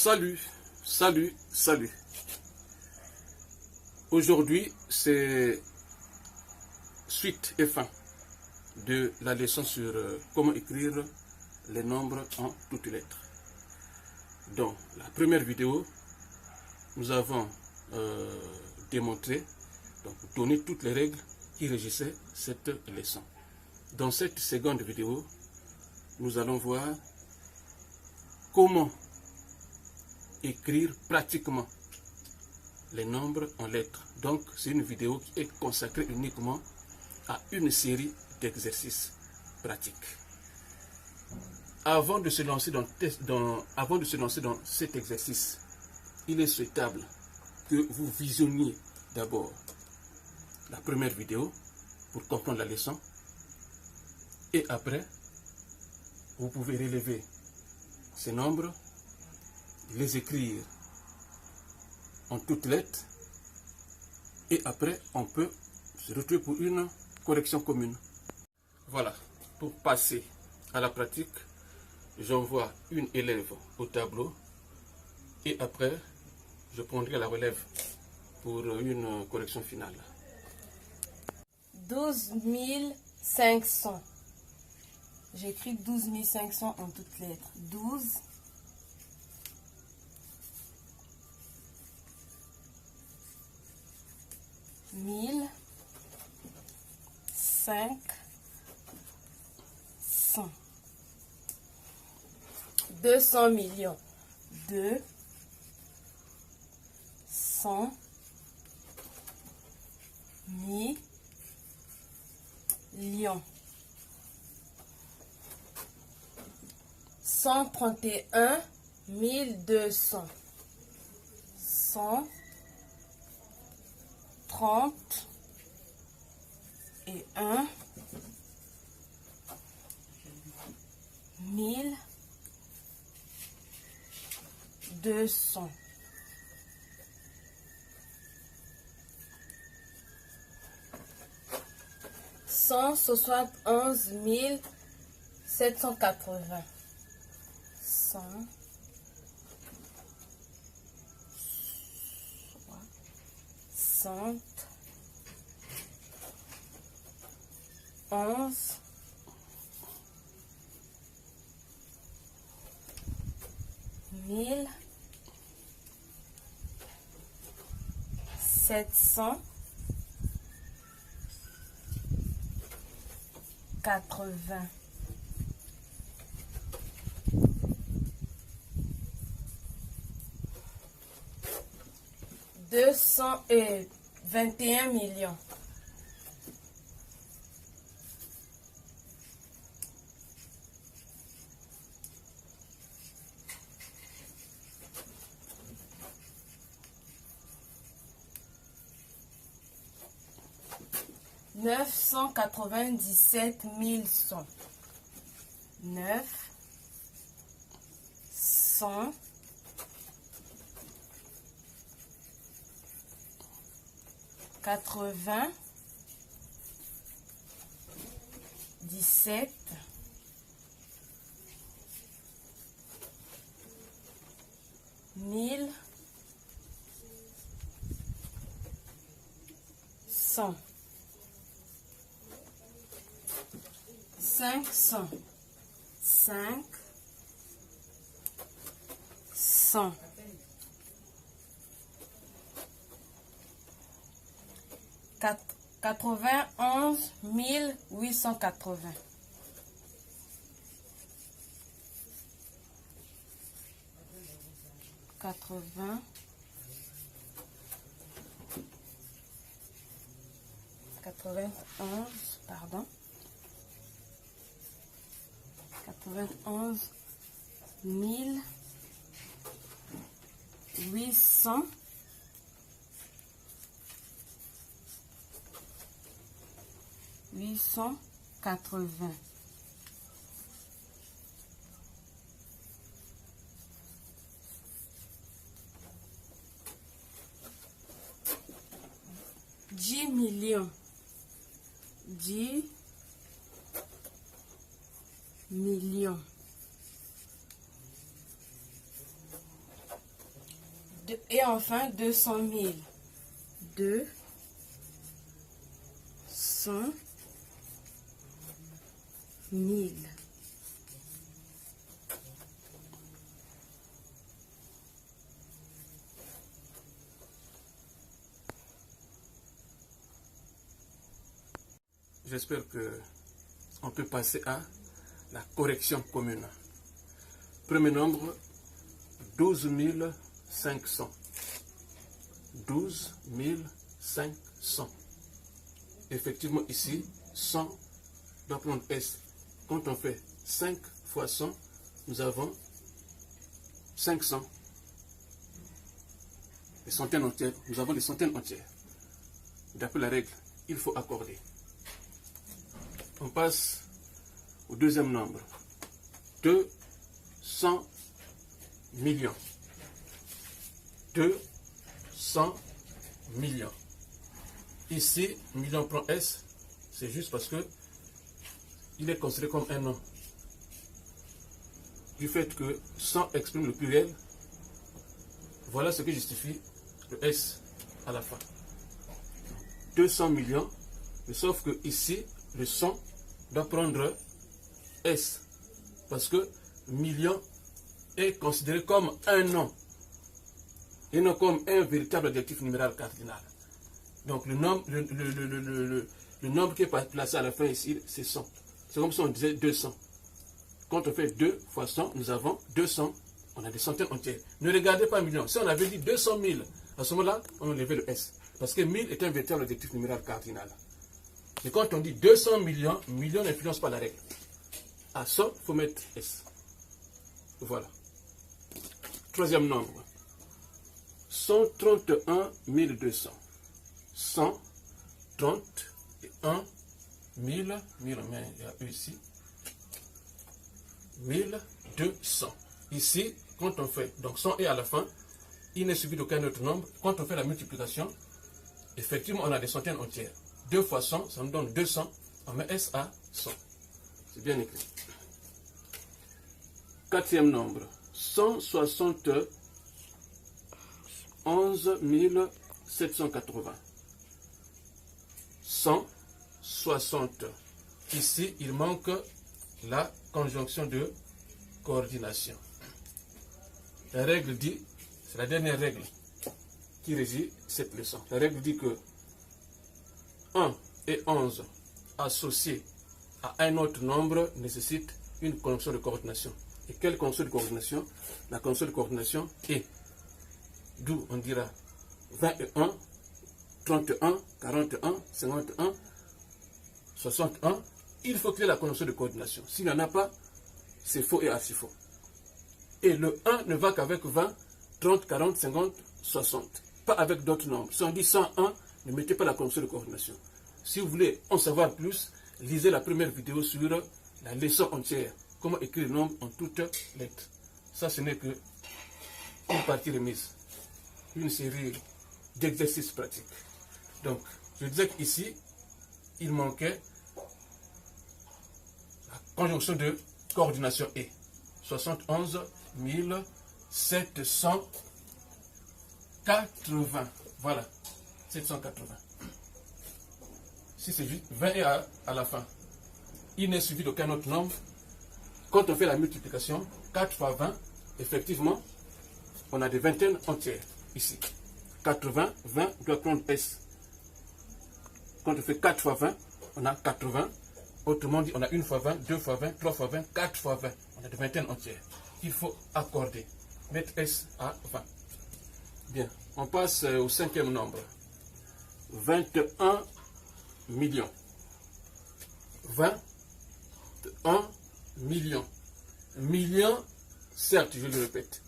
Salut, salut, salut. Aujourd'hui, c'est suite et fin de la leçon sur comment écrire les nombres en toutes lettres. Dans la première vidéo, nous avons démontré, donc donné toutes les règles qui régissaient cette leçon. Dans cette seconde vidéo, nous allons voir comment écrire pratiquement les nombres en lettres. Donc, c'est une vidéo qui est consacrée uniquement à une série d'exercices pratiques. Avant de se lancer dans cet exercice, il est souhaitable que vous visionniez d'abord la première vidéo pour comprendre la leçon. Et après, vous pouvez relever ces nombres, les écrire en toutes lettres, et après on peut se retrouver pour une correction commune. Voilà, pour passer à la pratique, j'envoie une élève au tableau et après je prendrai la relève pour une correction finale. 12 500. J'écris 12 500 en toutes lettres. 12 500. 200 millions. 200 millions. 131 200. 131 200. 171 780. 171 780. 221 millions. 997 100. 997 100. 500. 500. 91 880. 91 880. 10 millions. 10 millions. Et enfin 200 000. 200 000. J'espère que on peut passer à la correction commune. Premier nombre, 12 500. 12 500. Effectivement, ici, 100 doit prendre S. Quand on fait 5 fois 100, nous avons 500. Les centaines entières, nous avons des centaines entières. D'après la règle, il faut accorder. On passe au deuxième nombre. 200 millions. 200 millions. Ici, million prend S, c'est juste parce que il est considéré comme un nom. Du fait que 100 exprime le pluriel, voilà ce qui justifie le S à la fin. 200 millions, mais sauf que ici, le 100 doit prendre S, parce que million est considéré comme un nom, et non comme un véritable adjectif numéral cardinal. Donc le nombre, le nombre qui est placé à la fin ici, c'est 100. C'est comme si on disait 200. Quand on fait 2 fois 100, nous avons 200. On a des centaines entières. Ne regardez pas millions. Si on avait dit 200 000, à ce moment-là, on enlevait le S. Parce que 1000 est un véritable adjectif numéral cardinal. Et quand on dit 200 millions, millions n'influence pas la règle. À 100, il faut mettre S. Voilà. Troisième nombre. 131 200. 131 000, il y a ici, 1200. Ici, quand on fait, donc 100 est à la fin, il n'est suivi d'aucun autre nombre. Quand on fait la multiplication, effectivement, on a des centaines entières. 2 fois 100, ça nous donne 200. On met S à 100. C'est bien écrit. Quatrième nombre. 171 780. 160. Ici, il manque la conjonction de coordination. La règle dit, c'est la dernière règle qui régit cette leçon. La règle dit que 1 et 11 associés à un autre nombre nécessitent une conjonction de coordination. Et quelle conjonction de coordination? La conjonction de coordination est, d'où on dira 21, 31, 41, 51, 61. Il faut créer la conjonction de coordination. S'il n'y en a pas, c'est faux et archi faux. Et le 1 ne va qu'avec 20, 30, 40, 50, 60. Pas avec d'autres nombres. Si on dit 101, ne mettez pas la conjonction de coordination. Si vous voulez en savoir plus, lisez la première vidéo sur la leçon entière. Comment écrire le nombre en toutes lettres. Ça, ce n'est que une partie remise. Une série d'exercices pratiques. Donc, je disais qu'ici, il manquait la conjonction de coordination et 71 780. Voilà, 780. Si c'est juste 20 et à la fin, il n'est suivi d'aucun autre nombre. Quand on fait la multiplication, 4 fois 20, effectivement, on a des vingtaines entières ici. 80, 20 doit prendre S. Quand on fait 4 fois 20, on a 80. Autrement dit, on a 1 fois 20, 2 fois 20, 3 fois 20, 4 fois 20. On a des vingtaines entières. Il faut accorder. Mettre S à 20. Bien. On passe au cinquième nombre. 21 millions. 21 millions. Million, certes, je le répète,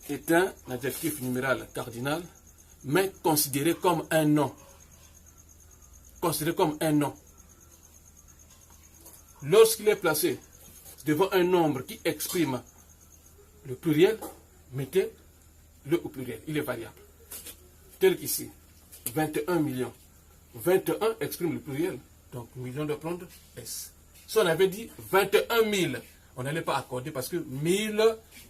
est un adjectif numéral cardinal, mais considéré comme un nom. Considéré comme un nom. Lorsqu'il est placé devant un nombre qui exprime le pluriel, mettez le au pluriel, il est variable. Tel qu'ici, 21 millions. 21 exprime le pluriel, donc million doit prendre S. Si on avait dit 21 000, on n'allait pas accorder parce que 1000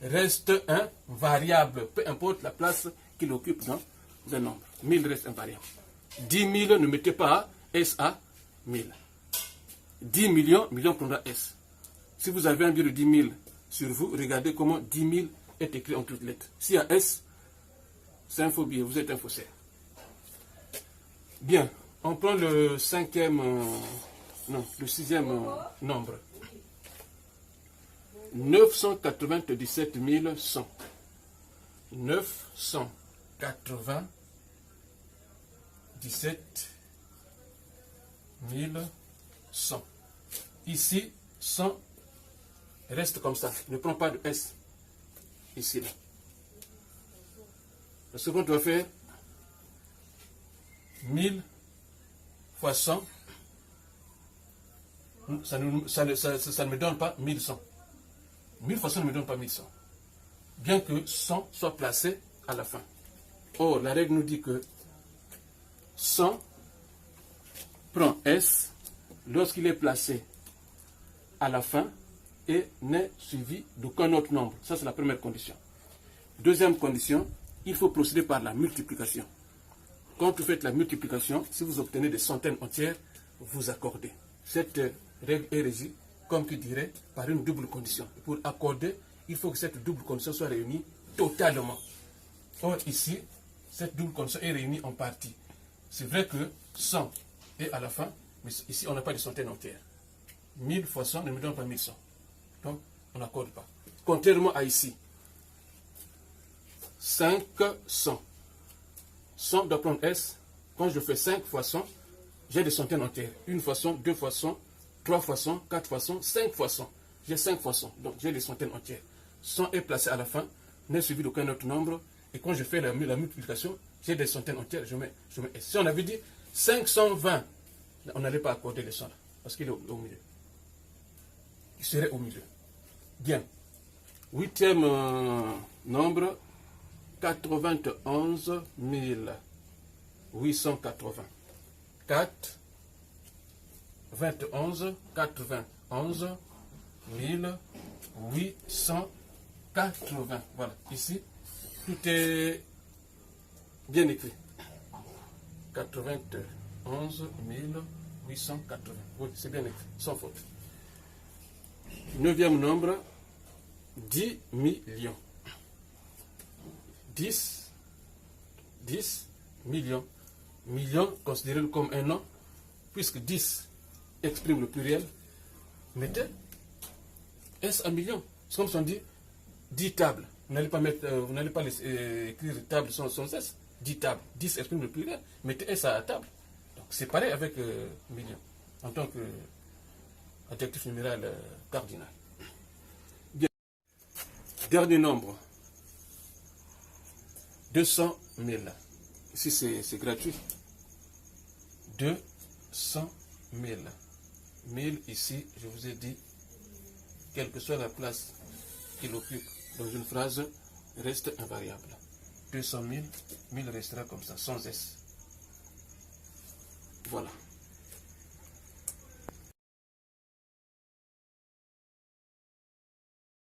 reste un variable, peu importe la place qu'il occupe dans un nombre. 1000 reste invariable. 10 000, ne mettez pas S à 1000. 10 millions, millions prendra S. Si vous avez un billet de 10 000 sur vous, regardez comment 10 000 est écrit en toutes lettres. S'il y a S, c'est un faux billet, vous êtes un faussaire. Bien, on prend le sixième nombre. 997 100. 997 100. Ici, 100 reste comme ça. Ne prends pas de S. Ici, là. Le second doit faire 1000 fois 100. Ça ne me donne pas 1100. 1000 fois 100 ne me donne pas 1100. Bien que 100 soit placé à la fin. Or, la règle nous dit que 100 prend S lorsqu'il est placé à la fin et n'est suivi d'aucun autre nombre. Ça, c'est la première condition. Deuxième condition, il faut procéder par la multiplication. Quand vous faites la multiplication, si vous obtenez des centaines entières, vous accordez. Cette règle est régie, comme qui dirait, par une double condition. Et pour accorder, il faut que cette double condition soit réunie totalement. Or, ici, cette double condition est réunie en partie. C'est vrai que 100 est à la fin, mais ici, on n'a pas de centaines entières. 1000 fois 100 ne me donne pas 1100. Donc, on n'accorde pas. Contrairement à ici, 500. 100 doit prendre S. Quand je fais 5 fois 100, j'ai des centaines entières. 1 fois 100, 2 fois 100, 3 fois 100, 4 fois 100, 5 fois 100. J'ai 5 fois 100. Donc, j'ai des centaines entières. 100 est placé à la fin, n'est suivi d'aucun autre nombre. Et quand je fais la multiplication, j'ai des centaines entières. Je mets S. Si on avait dit 520, on n'allait pas accorder les 100 là, parce qu'il est au milieu. Il serait au milieu. Bien. Huitième nombre, 91 880. 4, 21, 91 880. Voilà. Ici, tout est bien écrit. 91 880. Oui, c'est bien écrit, sans faute. Neuvième nombre, 10 millions. 10 millions. Millions considéré comme un nom, puisque 10 exprime le pluriel, mettez S en millions. C'est comme si on dit 10 tables. Vous n'allez pas écrire table sans S. 10 tables. 10 exprime le pluriel, mettez S à la table. Donc c'est pareil avec millions, en tant que adjectif numéral cardinal. Bien. Dernier nombre. 200 000. Ici, c'est gratuit. 200 000. 1000 ici, je vous ai dit, quelle que soit la place qu'il occupe dans une phrase, reste invariable. 200 000, 1000 restera comme ça, sans S. Voilà.